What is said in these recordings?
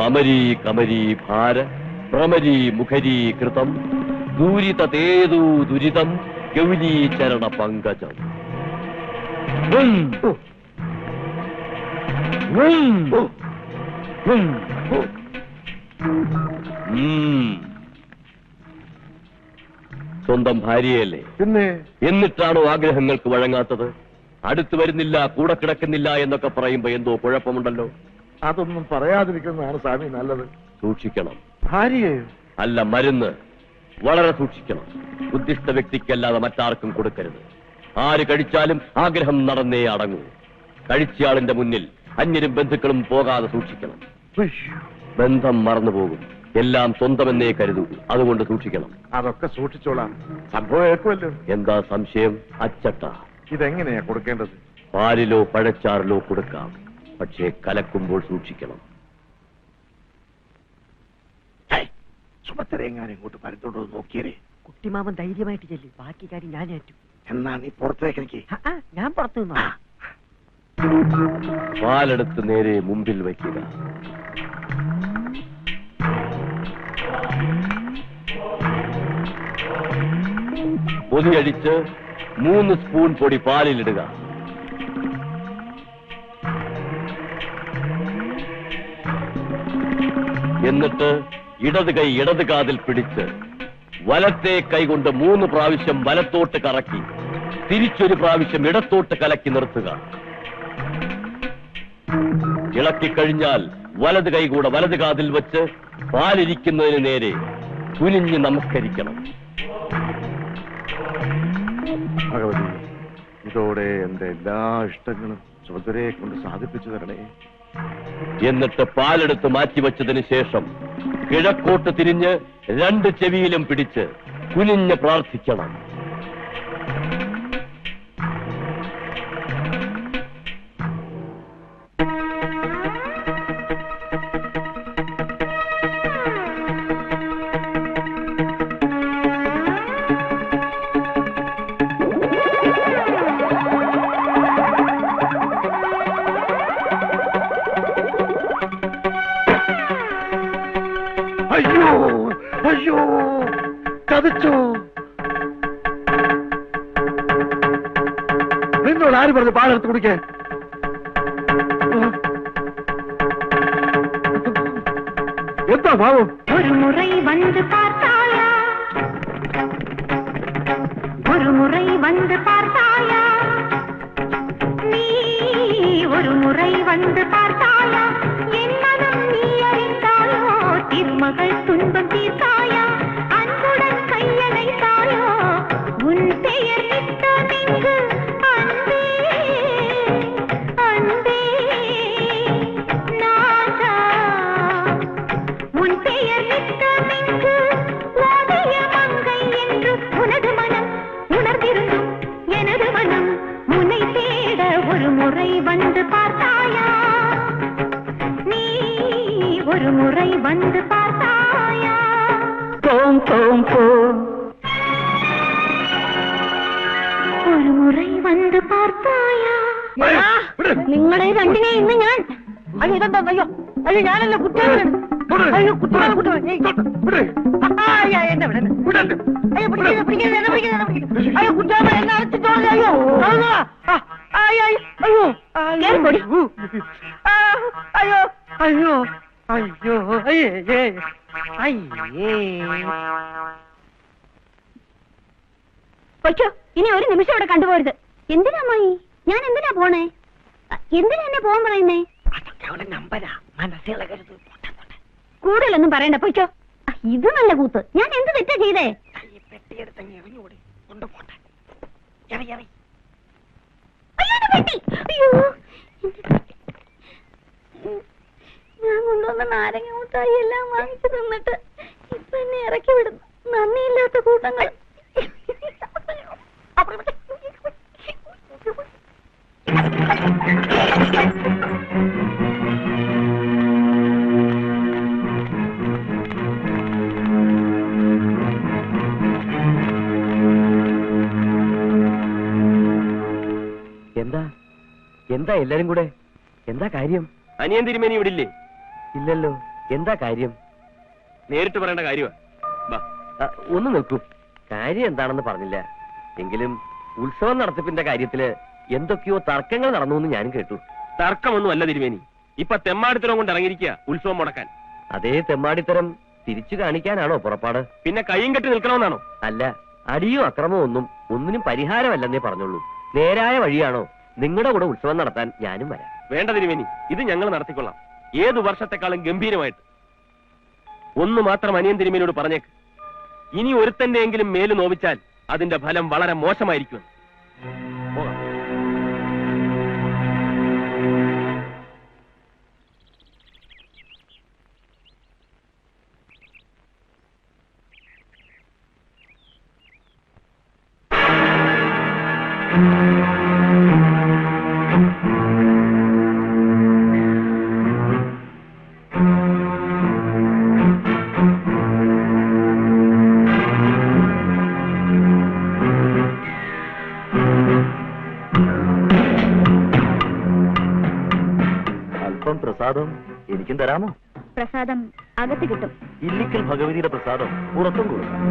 അമരീ കമരീ ഭാര ഭ്രമരീ മുഖരീ കൃതം ദൂരിതേതു ദുരിതം ഗൗരീ ചരണ പങ്കജം. സ്വന്തം ഭാര്യയല്ലേ, പിന്നെ എന്നിട്ടാണോ ആഗ്രഹങ്ങൾക്ക് വഴങ്ങാത്തത്? അടുത്തു വരുന്നില്ല, കൂടെ കിടക്കുന്നില്ല എന്നൊക്കെ പറയുമ്പോ എന്തോ കുഴപ്പമുണ്ടല്ലോ. അതൊന്നും പറയാതിരിക്കുന്നതാണ് സ്വാമി നല്ലത്. സൂക്ഷിക്കണം. ഭാര്യയെയോ? അല്ല, മരുന്ന് വളരെ സൂക്ഷിക്കണം. ബുദ്ധിസ്ഥ വ്യക്തിക്കല്ലാതെ മറ്റാർക്കും കൊടുക്കരുത്. ആര് കഴിച്ചാലും ആഗ്രഹം നടന്നേ അടങ്ങൂ. കഴിച്ചയാളിന്റെ മുന്നിൽ അന്യരും ബന്ധുക്കളും പോകാതെ സൂക്ഷിക്കണം. ബന്ധം മറന്നുപോകും. എല്ലാം സ്വന്തമെന്നേ കരുതൂ. അതുകൊണ്ട് സൂക്ഷിക്കണം. അതൊക്കെ സൂക്ഷിച്ചോളാം. സംഭവം ഏക്കുമല്ലോ. എന്താ സംശയം? അച്ചട്ട. ഇതെങ്ങനെയാ കൊടുക്കേണ്ടത്? പാലിലോ പഴച്ചാറിലോ കൊടുക്കാം, പക്ഷേ കലക്കുമ്പോൾ സൂക്ഷിക്കണം. സുഭദ്രയെങ്ങാനും ഇങ്ങോട്ട് പരത്തോണ്ടോ നോക്കിയേ. കുട്ടിമാമൻ ധൈര്യമായിട്ട് ചെല്ലി, ബാക്കി കാര്യം ഞാൻ ഏറ്റു. എന്നാ നീ പുറത്തേക്ക് എനിക്ക്. ഞാൻ പുറത്തു നിന്നോ. പാലെടുത്ത് നേരെ മുമ്പിൽ വയ്ക്കുക. പൊതിയടിച്ച് 3 സ്പൂൺ പൊടി പാലിലിടുക. എന്നിട്ട് ഇടത് കൈ ഇടത് കാതിൽ പിടിച്ച് വലത്തെ കൈ കൊണ്ട് 3 പ്രാവശ്യം വലത്തോട്ട് കറക്കി തിരിച്ചൊരു പ്രാവശ്യം ഇടത്തോട്ട് കലക്കി നിർത്തുക. ഇളക്കിക്കഴിഞ്ഞാൽ വലത് കൈ കൂടെ വലത് കാതിൽ വെച്ച് പാലിരിക്കുന്നതിന് നേരെ കുനിഞ്ഞ് നമസ്കരിക്കണം. ഭഗവതി, ഇതോടെ എന്റെ എല്ലാ ഇഷ്ടങ്ങളും സുഭദ്രയെ കൊണ്ട് സാധിപ്പിച്ചു തരണേ. എന്നിട്ട് പാലെടുത്ത് മാറ്റിവെച്ചതിന് ശേഷം കിഴക്കോട്ട് തിരിഞ്ഞ് 2 ചെവിയിലും പിടിച്ച് കുനിഞ്ഞ് പ്രാർത്ഥിക്കണം. അയ്യോ അയ്യോ, ചതിച്ചു. നിന്നോട് ആര് പറഞ്ഞു പാലെടുത്ത് കുടിക്കാൻ? എന്താ ഭാവം? ഒരു മുறை வந்து பார்த்தாயா, ஒரு முறை வந்து பார்த்தாயா, நீ ஒரு முறை வந்து பார்த்தாயா, என் மனம் நீ அறிந்தாயோ, திருமகள் துன்பம் தீர்த்தாயா, அன்புடன் கையணைத்தாயோ, உன் பெயர் நித்தமிங்கு அன்பே அன்பே நாதா, உன் பெயர் நித்தமிங்கு ஓதிய மங்கை என்று உனது மனம் உணர்ந்திருந்தும் எனது மனம் உன்னை தேட ஒரு முறை வந்து பார்த்தாயா, நீ ஒரு முறை வந்து பார்த்தாயா. போம் போம் போம், ഒരു മുறை വന്ന് പാർത്തായാ. നിങ്ങളെ രണ്ടിനെ ഇന്ന് ഞാൻ. അയ്യോ ഇതെന്താ? അയ്യോ അയ്യോ, ഞാനല്ല കുറ്റവാളൻ. അയ്യോ കുറ്റവാളൻ കുറ്റവാളൻ. അയ്യോ എന്നെ വിട. അയ്യോ പിടിക്കുന്നത് പിടിക്കുന്നത് എന്നെ പിടിക്കുന്നത് പിടിക്കുന്നത്. അയ്യോ കുറ്റവാളൻ എന്നെ അടച്ചിട്ടോ. അയ്യോ അയ്യോ അയ്യോ അയ്യോ അയ്യോ അയ്യോ അയ്യോ അയ്യേ അയ്യേ. പൊയ്ക്കോ, ഇനി ഒരു നിമിഷം ഇവിടെ കണ്ടുപോരുത്. എന്തിനാ അമ്മായി? ഞാൻ എന്തിനാ പോണേ? എന്തിനാ എന്നെ പോകാൻ പറയുന്നേ? നമ്പരാ, മനസ്സിലുള്ള കരുത്. കൂടുതലൊന്നും പറയണ്ട, പൊയ്ക്കോ. ഇത് നല്ല കൂത്ത്. ഞാൻ എന്ത് തെറ്റാ ചെയ്തേ? പെട്ടിയെടുത്തങ്ങ് എറിഞ്ഞുകൂടി കൊണ്ടുപോട്ടെ. എറി എറി. അയ്യോ, ഞാൻ കൊണ്ടുവന്ന നാരങ്ങ മുട്ടായി എല്ലാം വാങ്ങിച്ചു തിന്നിട്ട് ഇപ്പൊ എന്നെ ഇറക്കി വിടുന്നു. നന്ദിയില്ലാത്ത കൂട്ടങ്ങൾ. എല്ലാരും കൂടെ? എന്താ കാര്യം? അനിയൻ തിരുമേനി ഇവിടെ ഇല്ലേ? ഇല്ലല്ലോ. എന്താ കാര്യം? നേരിട്ട് പറയേണ്ട കാര്യമാണ്. ഒന്ന് നിൽക്കൂ. കാര്യം എന്താണെന്ന് പറഞ്ഞില്ല. എങ്കിലും ഉത്സവം നടത്തിപ്പിന്റെ കാര്യത്തില് എന്തൊക്കെയോ തർക്കങ്ങൾ നടന്നു എന്ന് ഞാനും കേട്ടു. തർക്കമൊന്നും അല്ല തിരുമേനി. ഇപ്പൊ തെമ്മാടിത്തരം കൊണ്ട് ഇറങ്ങിയിരിക്കുക ഉത്സവം മുടക്കാൻ. അതേ തെമ്മാടിത്തരം തിരിച്ചു കാണിക്കാനാണോ പുറപ്പാട്? പിന്നെ കയ്യും കെട്ടി നിൽക്കണമെന്നാണോ? അല്ല, അടിയോ അക്രമോ ഒന്നിനും പരിഹാരമല്ലെന്നേ പറഞ്ഞുള്ളൂ. നേരായ വഴിയാണോ? നിങ്ങളുടെ കൂടെ ഉത്സവം നടത്താൻ ഞാനും വരാം. വേണ്ട തിരുമേനി, ഇത് ഞങ്ങൾ നടത്തിക്കൊള്ളാം. ഏതു വർഷത്തെക്കാളും ഗംഭീരമായിട്ട്. ഒന്ന് മാത്രം അനിയൻ തിരുമേനിയോട് പറഞ്ഞേക്ക്. ഇനി ഒരുത്തന്റെ എങ്കിലും മേല് നോവിച്ചാൽ അതിന്റെ ഫലം വളരെ മോശമായിരിക്കും. പോകാം. അല്പം പ്രസാദം എനിക്കും തരാമോ? പ്രസാദം അകത്ത് കിട്ടും. ഇല്ലിക്കൽ ഭഗവതിയുടെ പ്രസാദം പുറത്തും കൊടുക്കാം.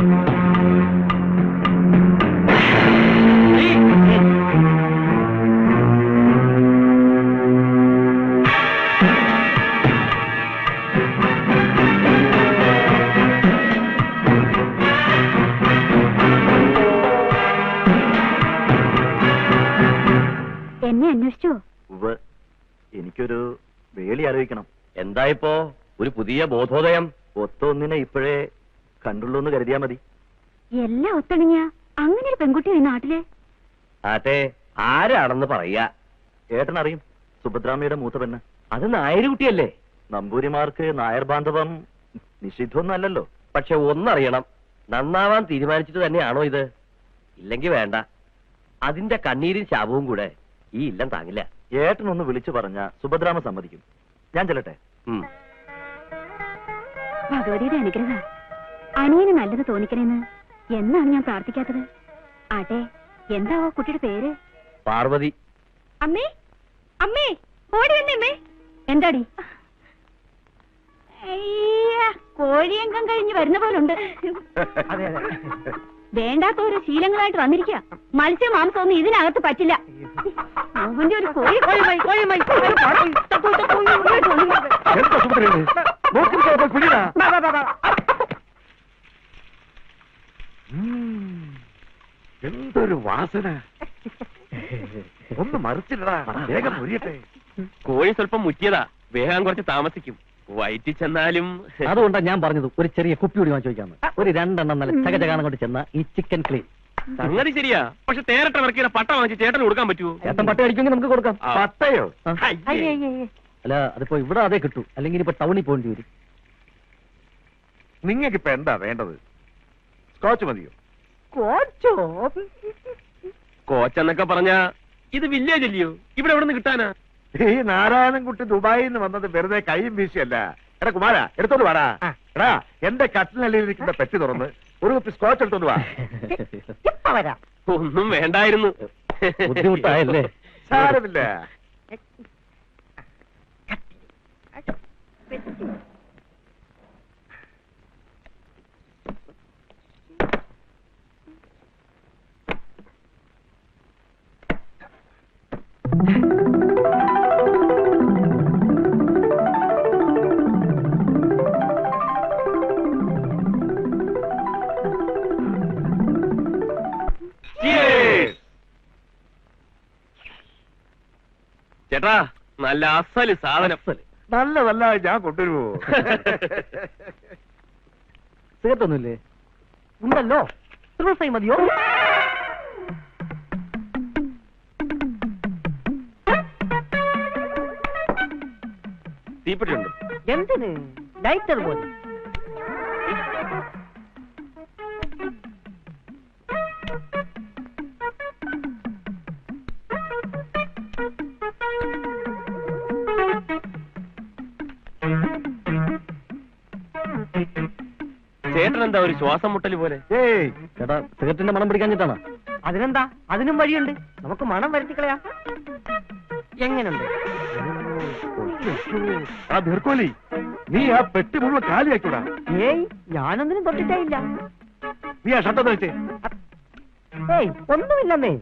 എന്നെ അന്വേഷിച്ചോ? എനിക്കൊരു വേളി ആലോചിക്കണം. എന്തായിപ്പോ ഒരു പുതിയ ബോധോദയം? ഒത്തൊന്നിനെ ഇപ്പോഴേ കണ്ടുള്ളൂ എന്ന് കരുതിയാ മതി. എല്ലാം ഒത്തണിഞ്ഞ അങ്ങനെ ഒരു പെൺകുട്ടി ഈ നാട്ടിലെ? ആട്ടെ, ആരാണെന്ന് പറയാ. ഏട്ടനറിയും, സുഭദ്രാമ്മയുടെ മൂത്ത പെണ്ണ്. അത് നായരുകുട്ടിയല്ലേ? നമ്പൂരിമാർക്ക് നായർ ബാന്ധവം നിഷിദ്ധമൊന്നും അല്ലല്ലോ. പക്ഷെ ഒന്നറിയണം, നന്നാവാൻ തീരുമാനിച്ചിട്ട് തന്നെയാണോ ഇത്? ഇല്ലെങ്കിൽ വേണ്ട. അതിന്റെ കണ്ണീരും ശാപവും കൂടെ ഈ ഇല്ലം താങ്ങില്ല. ഏട്ടനൊന്ന് വിളിച്ചു പറഞ്ഞ സുഭദ്രാമ സമ്മതിക്കും. ഞാൻ ചെല്ലട്ടെ? ഭഗവതിയുടെ അനുഗ്രഹം അനിയന് നല്ലത് തോന്നിക്കണേന്ന് എന്നാണ് ഞാൻ പ്രാർത്ഥിക്കാത്തത്. ആട്ടെ, എന്താവോ കുട്ടിയുടെ പേര്? പാർവതി. അമ്മേ, അമ്മേ, ഓടി വന്നേ. എന്താടി? കോഴിയങ്കം കഴിഞ്ഞ് വരുന്ന പോലുണ്ട്. വേണ്ടാത്ത ഓരോ ശീലങ്ങളായിട്ട് വന്നിരിക്കുക. മത്സ്യ മാംസമൊന്നും ഇതിനകത്ത് പറ്റില്ല. അവന്റെ ഒരു കോഴി എന്തൊരു വാസന! ഒന്ന് മറിച്ചില്ലടാ, വേഗം മുരിയട്ടെ. കോഴി സ്വല്പം മുറ്റിയതാ, വേഗം കുറച്ച് താമസിക്കും. വയറ്റിൽ ചെന്നാലും. അതുകൊണ്ടാണ് ഞാൻ പറഞ്ഞത് ഒരു ചെറിയ കുപ്പി കൂടി വാങ്ങിച്ചോക്കാന്ന്. ഒരു 2 എണ്ണം നല്ല ചകചകാനം കൊണ്ട് ചെന്ന ഈ ചിക്കൻ ക്ലീൻ. സംഗതി ശരിയാ. പക്ഷെ തേരട്ട വർക്കിയുടെ പട്ട വാങ്ങിച്ച് ചേട്ടന് കൊടുക്കാൻ പറ്റുമോ? ചേട്ടൻ പട്ട അടിക്കുമെങ്കിൽ നമുക്ക് കൊടുക്കാം. പട്ടയോ? അല്ല, അതിപ്പോ ഇവിടെ അതേ കിട്ടൂ. അല്ലെങ്കിൽ ഇപ്പൊ ടൗണിൽ പോകേണ്ടി വരും. നിങ്ങൾക്കിപ്പോ എന്താ വേണ്ടത്? സ്കോച്ച് മതിയോ? കോച്ചെന്നൊക്കെ പറഞ്ഞാ ഇത് വില്ലേജ് അല്ലയോ? ഇവിടെ എവിടെ നിന്ന് കിട്ടാനാ? ഈ നാരായണൻകുട്ടി ദുബായിൽ നിന്ന് വന്നത് വെറുതെ കൈയും വീശിയല്ല. എടാ കുമാര, എടുത്തോണ്ട് വാടാ. എടാ, എന്റെ കട്ടിലിരിക്കുന്ന പെട്ടി തുറന്ന് ഒരു കുപ്പി സ്കോച്ച് എടുത്തോണ്ട് വാ. ഒന്നും വേണ്ടായിരുന്നു. ബുദ്ധിമുട്ടായല്ലേ? സാരമില്ല. ചേട്ടാ, നല്ല അസല് സാധനം. നല്ലതല്ല, ഞാൻ കൊണ്ടുവരുമോ? സിഗരറ്റ് ഒന്നുമില്ലേ? ഉണ്ടല്ലോ. മതിയോ? തീപ്പെട്ടിയുണ്ട്. എന്തിന്? ലൈറ്റർ പോലെ. ചേട്ടൻ എന്താ ഒരു ശ്വാസം മുട്ടല് പോലെ? ഏയ് ചേട്ടാ, സിഗരറ്റിന്റെ മണം പിടിക്കാഞ്ഞിട്ടാണ്. അതിനെന്താ? അതിനും വഴിയുണ്ട്. നമുക്ക് മണം വരുത്തിക്കളയാ. എങ്ങനുണ്ട്? ആ ദീർഘോലി, നീ ആ പെട്ടി മുഴുവൻ കാലിയാക്കൂടാ. ഏയ് ഞാനൊന്നിനും തൊട്ടിട്ടേ ഇല്ല. നീ ആ ഷർട്ട് വെച്ചേ. ഏയ് ഒന്നുമില്ലെന്നേ.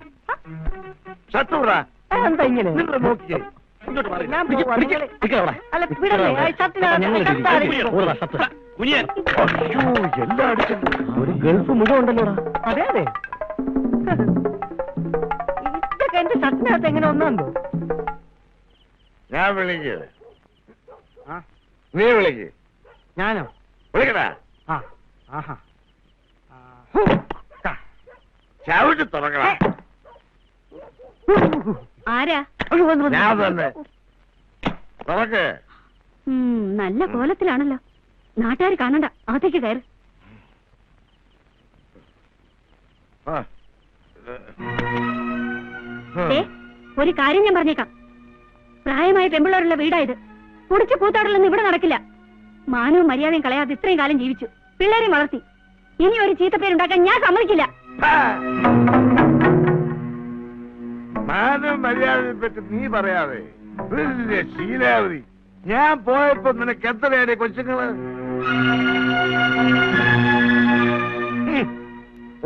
ഷർട്ട് വിടാ. എന്താ ഇങ്ങനെ? നിങ്ങൾ നോക്കിയേ. ഇങ്ങോട്ട് മാറി. ഞാൻ പോവാ. അല്ല വിടല്ലേ, ആ ഷർട്ടിനകത്ത് കുനിയൻ. അയ്യോ, എല്ലാം അടിക്കുന്നു. ഒരു ഗൾഫ് മുഴുവൻ ഉണ്ടല്ലോടാ. അതെ അതെ. ഇതൊക്കെ എന്റെ ഷർട്ടിനകത്ത് എങ്ങനെ ഒന്നുണ്ടോ? ഞാൻ വിളിക്ക്. നീ വിളിക്ക്. ഞാനോ? വിളിക്കടാ. ആ ആഹാ. ചവിട്ടി തുറക്കടാ. ആരാ? ഞാൻ തന്നെ. തുറക്ക്. നല്ല കോലത്തിലാണല്ലോ. നാട്ടുകാർ കാണണ്ട, അകത്തേക്ക് കയറി. ആ. ഒരു കാര്യം ഞാൻ പറഞ്ഞേക്കാം. പ്രായമായ പെമ്പിള്ളേരുള്ള വീടായത്. കുടിച്ചു കൂത്താടലൊന്നും ഇവിടെ നടക്കില്ല. മാനവും മര്യാദയും കളയാതെ ഇത്രയും കാലം ജീവിച്ചു, പിള്ളേരെയും വളർത്തി. ഇനി ഒരു ചീത്തപ്പേരുണ്ടാക്കാൻ ഞാൻ സമ്മതിക്കില്ല. മാനവും മര്യാദയെ പറ്റി നീ പറയാതെ വലിയ ശീലാവതി. ഞാൻ പോയപ്പോ നിനക്ക് എത്രയാണ് കൊച്ചുങ്ങള്?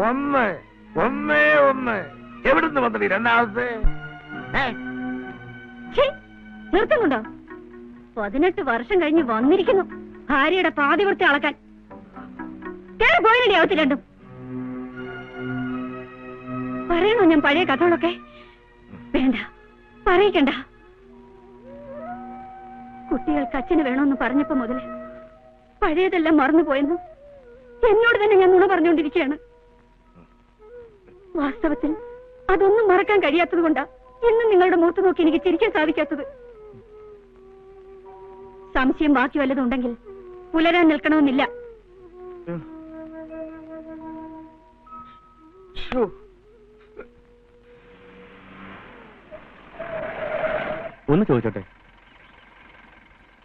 ഒന്ന് എവിടുന്ന് വന്നിട്ട് രണ്ടാമത്തെ? നിർത്തുന്നുണ്ടോ? 18 വർഷം കഴിഞ്ഞ് വന്നിരിക്കുന്നു ഭാര്യയുടെ പാതിവൃത്തി അളക്കാൻ. കേറി പോയില്ലേ അവത്തി രണ്ടും? പറയണോ ഞാൻ പഴയ കഥകളൊക്കെ? വേണ്ട, പറയിക്കണ്ട. കുട്ടികൾക്ക് അച്ഛന് വേണമെന്ന് പറഞ്ഞപ്പോ മുതല് പഴയതെല്ലാം മറന്നുപോയെന്ന് എന്നോട് തന്നെ ഞാൻ നുണ പറഞ്ഞുകൊണ്ടിരിക്കുകയാണ്. വാസ്തവത്തിൽ അതൊന്നും മറക്കാൻ കഴിയാത്തത് കൊണ്ടാ ഇന്നും നിങ്ങളുടെ മുഖത്ത് നോക്കി എനിക്ക് ചിരിക്കാൻ സാധിക്കാത്തത്. സംശയം ബാക്കി വല്ലതുണ്ടെങ്കിൽ പുലരാൻ നിൽക്കണമെന്നില്ല. ഒന്ന് ചോദിച്ചോട്ടെ,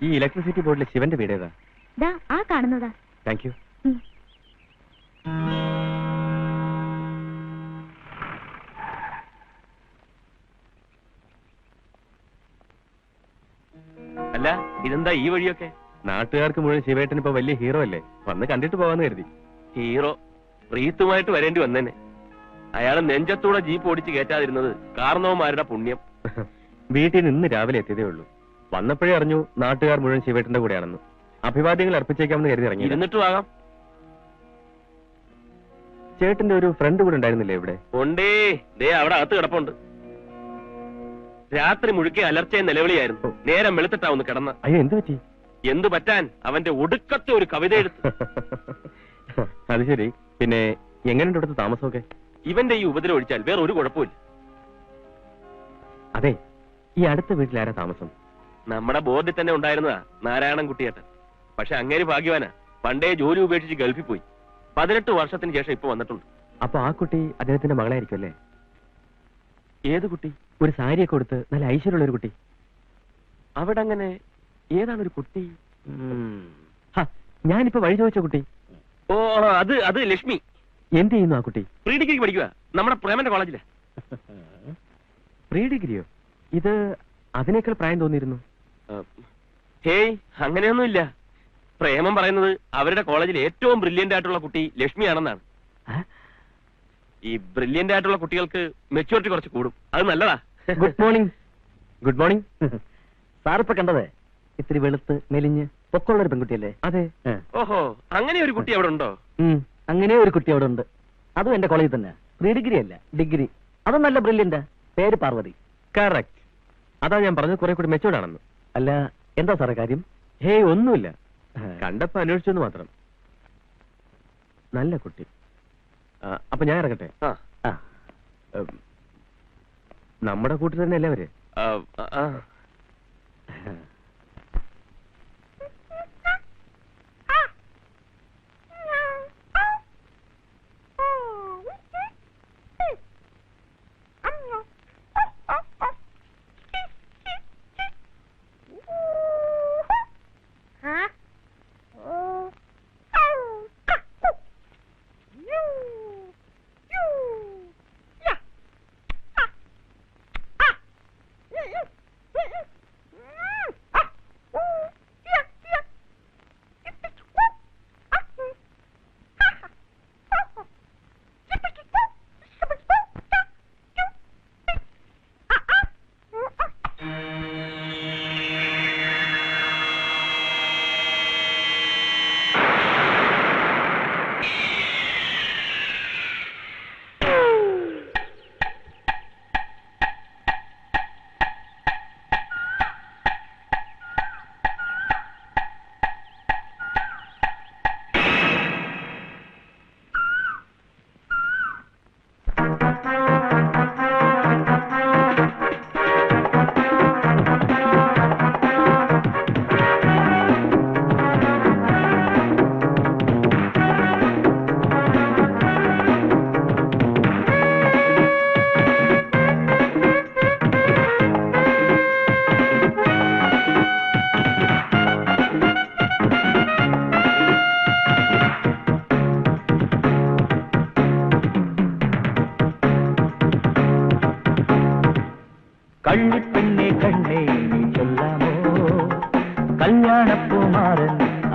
ഈ ഇലക്ട്രിസിറ്റി ബോർഡിലെ ശിവന്റെ വീട് ഏതാ? ആ കാണുന്നതാ. Thank you. അല്ല, ഇതെന്താ ഈ വഴിയൊക്കെ? നാട്ടുകാർക്ക് മുഴുവൻ ശിവേട്ടൻ ഇപ്പൊ വലിയ ഹീറോ അല്ലേ, വന്ന് കണ്ടിട്ട് പോവാന്ന് കരുതി. ഹീറോ റീത്തുമായിട്ട് വരേണ്ടി വന്നേനെ. അയാള് നെഞ്ചത്തൂടെ ജീപ്പ് ഓടിച്ച് കയറ്റാതിരുന്നത് കാരണവന്മാരുടെ പുണ്യം. വീട്ടിൽ നിന്ന് രാവിലെ എത്തിയതേ ഉള്ളൂ. വന്നപ്പോഴേ അറിഞ്ഞു നാട്ടുകാർ മുഴുവൻ ശിവേട്ടന്റെ കൂടെയാണെന്ന്. അഭിവാദ്യങ്ങൾ അർപ്പിച്ചേക്കാമെന്ന് കരുതി ഇറങ്ങി. ഇരുന്നിട്ടും ആകാം. ചേട്ടന്റെ ഒരു ഫ്രണ്ട് കൂടെ ഉണ്ടായിരുന്നില്ലേ ഇവിടെ? ഉണ്ടേ, ദേ അവിടെ അകത്ത് കിടപ്പുണ്ട്. രാത്രി മുഴുക്കെ അലർച്ചയും നിലവിളിയായിരുന്നു. നേരം വെളുത്തിട്ടാ ഒന്ന് കിടന്ന. അയ്യോ, എന്ത് പറ്റി? എന്തു പറ്റാൻ, അവന്റെ ഒടുക്കത്തെ ഒരു കവിത എടുത്തു. അത് ശരി. പിന്നെ എങ്ങനെയുണ്ട് ഇവിടുത്തെ താമസമൊക്കെ? ഇവന്റെ ഈ ഉപദ്രവം ഒഴിച്ചാൽ വേറെ ഒരു കുഴപ്പമില്ല. അതെ, ഈ അടുത്ത വീട്ടിലാരാ താമസം? നമ്മുടെ ബോർഡിൽ തന്നെ ഉണ്ടായിരുന്നതാ നാരായണൻ കുട്ടിയേട്ടൻ. പക്ഷെ അങ്ങേര് ഭാഗ്യവാനാ, പണ്ടേ ജോലി ഉപേക്ഷിച്ച് ഗൾഫിൽ പോയി. 18 വർഷത്തിന് ശേഷം ഇപ്പൊ വന്നിട്ടുണ്ട്. അപ്പൊ ആ കുട്ടി അദ്ദേഹത്തിന്റെ മകളായിരിക്കും അല്ലേ? ഏത് കുട്ടി? ഒരു സാരിയൊക്കെ കൊടുത്ത് നല്ല ഐശ്വര്യമുള്ള ഒരു കുട്ടി. അവിടെ അങ്ങനെ ഏതാണ് ഒരു കുട്ടി? ഞാനിപ്പോ വഴി ചോദിച്ച കുട്ടി. ഓ, അത് ലക്ഷ്മി. എന്ത് ചെയ്യുന്നു ആ കുട്ടി? പ്രീ ഡിഗ്രിക്ക് പഠിക്കുക, നമ്മുടെ പ്രേമന്റെ കോളേജിലെ. പ്രീ ഡിഗ്രിയോ? ഇത് അതിനേക്കാൾ പ്രായം തോന്നിയിരുന്നു. ഹേയ്, അങ്ങനെയൊന്നുമില്ല. പ്രേമം പറയുന്നത് അവരുടെ കോളേജിൽ ഏറ്റവും ബ്രില്യന്റ് ആയിട്ടുള്ള കുട്ടി ലക്ഷ്മിയാണെന്നാണ്. ഈ ബ്രില്യന്റ് ആയിട്ടുള്ള കുട്ടികൾക്ക് മെച്യൂരിറ്റി കുറച്ച് കൂടും, അത് നല്ലതാ. Good morning. Good morning. സാറിപ്പോ കണ്ടത് ഇത്തിരി വെളുത്ത് മെലിഞ്ഞ് പൊക്കമുള്ള ഒരു പെൺകുട്ടിയല്ലേ? അതെ. ഓഹോ, അങ്ങനെ ഒരു കുട്ടി അവിടെ ഉണ്ടോ? അങ്ങനെ ഒരു കുട്ടി അവിടെ ഉണ്ട്. അതും എന്റെ കോളേജിൽ തന്നെ. പ്രീ ഡിഗ്രി അല്ല, ഡിഗ്രി. അതും നല്ല ബ്രില്യന്റ്. പേര് പാർവതി. കറക്റ്റ്. അതാ ഞാൻ പറഞ്ഞത് കുറെ കൂടി മെച്ചൂർഡ് ആണെന്ന്. അല്ല, എന്താ സാറേ കാര്യം? ഹേയ്, ഒന്നുമില്ല. കണ്ടപ്പോ അന്വേഷിച്ചെന്ന് മാത്രം. നല്ല കുട്ടി. അപ്പൊ ഞാൻ ഇറങ്ങട്ടെ. നമ്മുടെ കൂട്ടത്തിൽ തന്നെ അല്ലേ അവര്?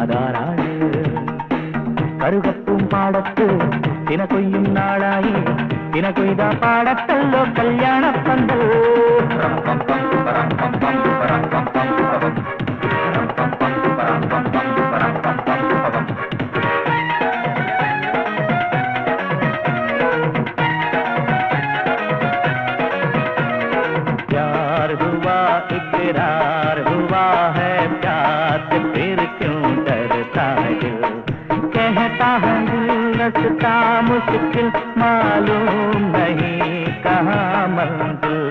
അതാരാണ് കറുകപ്പും പാടത്ത് തിന കൊയ്യും നാളായി തിന കൊയ്ത പാടത്തല്ലോ കല്യാണപ്പന്തൽ प्यार हुआ इकरार हुआ है प्यार से फिर क्यों डरता दिल कहता है दिल रस्ता मुश्किल मालूम नहीं कहाँ मंजिल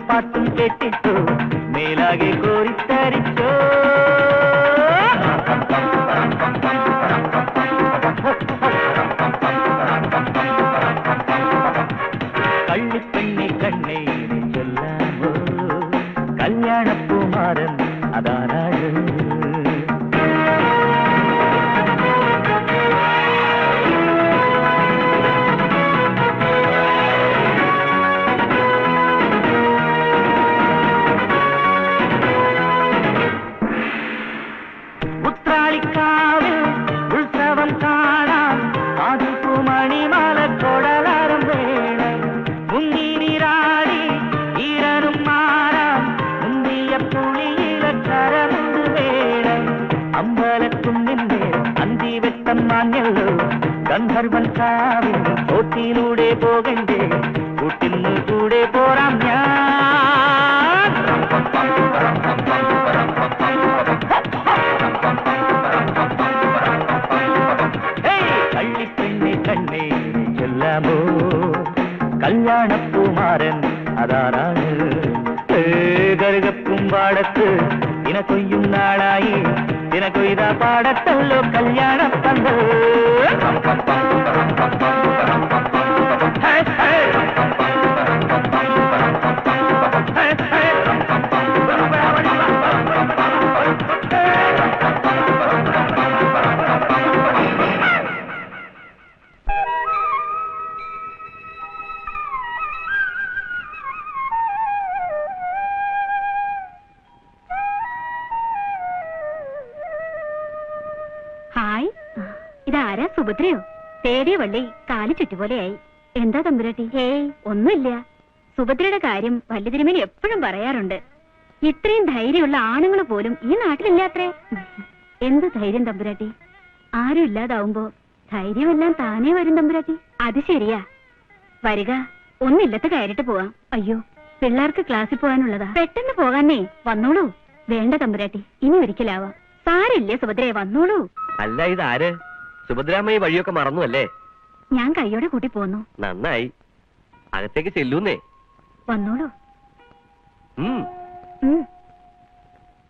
പാട്ടും കേട്ടിട്ടു മേലാകെ കോരിത്തരിച്ചോ കള്ളിപ്പെണ്ണി കണ്ണേ ചൊല്ലാമോ കല്യാണപ്പൂമാരൻ അതാരാണ് ഗന്ധർവൻ കാവിൽ തോട്ടിലൂടെ പോകണ്ടേ കൂട്ടിന്നു കൂടെ പോരാം ഞാൻ കള്ളിപ്പെണ്ണെ കണ്ണേ ചൊല്ലാമോ കല്യാണപ്പൂമാരൻ അതാരാണ് കറുകപ്പും പാടത്ത് ദിന കൊയ്യും നാളായി ദിന കൊയ്ത പാടത്തല്ലോ കല്യാണപ്പന്തൽ ഹായ്, ഇതാരാ? സുഭദ്രയോ? തേടിയ വള്ളി കാലി ചുറ്റുപോലെയായി. എന്താ തമ്പുരാട്ടി? ഹേയ്, ഒന്നുമില്ല. സുഭദ്രയുടെ കാര്യം വല്യ തിരുമേനി എപ്പോഴും പറയാറുണ്ട്. ഇത്രയും ധൈര്യമുള്ള ആണുങ്ങൾ പോലും ഈ നാട്ടിലില്ലാത്രേ. എന്ത് ധൈര്യം തമ്പുരാട്ടി? ആരും ഇല്ലാതാവുമ്പോ ധൈര്യമെല്ലാം താനേ വരും തമ്പുരാട്ടി. അത് ശരിയാ. വരിക, ഒന്നില്ലത്ത് കയറിട്ട് പോവാം. അയ്യോ, പിള്ളേർക്ക് ക്ലാസ്സിൽ പോകാനുള്ളതാ. പെട്ടെന്ന് പോകാനേ. വന്നോളൂ. വേണ്ട തമ്പുരാട്ടി, ഇനി ഒരിക്കലാവാം. സാരില്ലേ സുഭദ്രയെ, വന്നോളൂ. അല്ല, ഇതാര്? സുഭദ്രാമ്മ വഴിയൊക്കെ മറന്നു അല്ലേ? ഞാൻ കൈയോടെ കൂട്ടി പോന്നു. നന്നായി. അകത്തേക്ക് ചെല്ലൂന്നേ. വന്നോളൂ.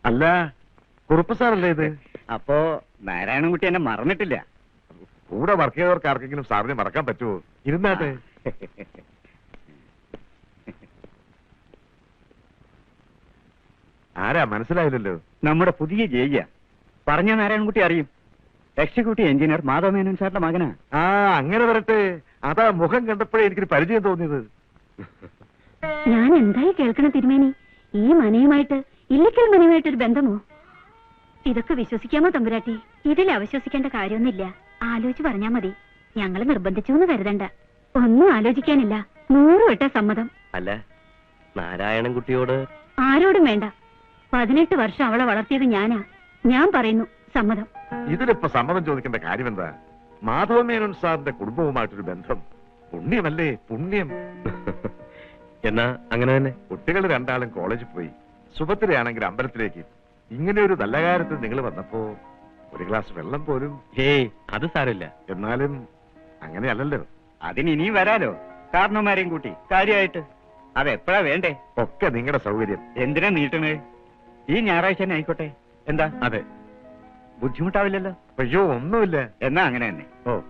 അല്ല, കുറുപ്പ് സാറല്ലേ ഇത്? അപ്പോ നാരായണൻകുട്ടി എന്നെ മറന്നിട്ടില്ല. കൂടെ വർക്ക് ചെയ്തവർക്ക് ആർക്കെങ്കിലും സാറിനെ മറക്കാൻ പറ്റുമോ? ഇരുന്നാട്ടെ. ആരാ മനസ്സിലായില്ലല്ലോ? നമ്മുടെ പുതിയ ജയിയ പറഞ്ഞ നാരായണൻകുട്ടി അറിയും. എക്സിക്യൂട്ടീവ് എഞ്ചിനീയർ മാധവമേനോൻ സാറിന്റെ മകനാ. ആ, അങ്ങനെ വരട്ടെ. അതാ മുഖം കണ്ടപ്പോഴേ എനിക്കൊരു പരിചയം തോന്നിയത്. ഞാൻ എന്തായി കേൾക്കണ തിരുമേനി? ഈ മനയുമായിട്ട് ഇല്ലിക്കൽ മനയുമായിട്ടൊരു ബന്ധമോ? ഇതൊക്കെ വിശ്വസിക്കാമോ തമ്പുരാട്ടി? ഇതിൽ അവിശ്വസിക്കേണ്ട കാര്യമൊന്നുമില്ല. ആലോചിച്ച് പറഞ്ഞാ മതി. ഞങ്ങള് നിർബന്ധിച്ചു എന്ന് കരുതണ്ട. ഒന്നും ആലോചിക്കാനില്ല. 100 വട്ട സമ്മതം. അല്ല, നാരായണൻകുട്ടിയോട് ആരോടും വേണ്ട. 18 വർഷം അവളെ വളർത്തിയത് ഞാനാ. ഞാൻ പറയുന്നു സമ്മതം. ഇതിലിപ്പോ സമ്മതം ചോദിക്കേണ്ട കാര്യം എന്താ? മാധവമേനോൻ സാറിന്റെ കുടുംബവുമായിട്ടൊരു ബന്ധം പുണ്യമല്ലേ? പുണ്യം. എന്നാ അങ്ങനെ തന്നെ. കുട്ടികൾ 2 കോളേജിൽ പോയി. സുഭദ്രയാണെങ്കിൽ അമ്പലത്തിലേക്ക്. ഇങ്ങനെ ഒരു നല്ല കാര്യത്തിൽ നിങ്ങൾ വന്നപ്പോ ഒരു ഗ്ലാസ് വെള്ളം പോലും. ഏയ് അത് സാരമില്ല. എന്നാലും അങ്ങനെയല്ലല്ലോ. അതിന് ഇനിയും വരാലോ, കാരണവന്മാരെയും കൂട്ടി കാര്യമായിട്ട്. അതെപ്പോഴാ വേണ്ടേ? ഒക്കെ നിങ്ങളുടെ സൗകര്യം. എന്തിനാ നീട്ടണേ? ഈ ഞായറാഴ്ച തന്നെ ആയിക്കോട്ടെ. എന്താ? അതെ. ബുദ്ധിമുട്ടാവില്ലല്ലോ? അയ്യോ, ഒന്നുമില്ല. എന്നാ അങ്ങനെ തന്നെ. ഓ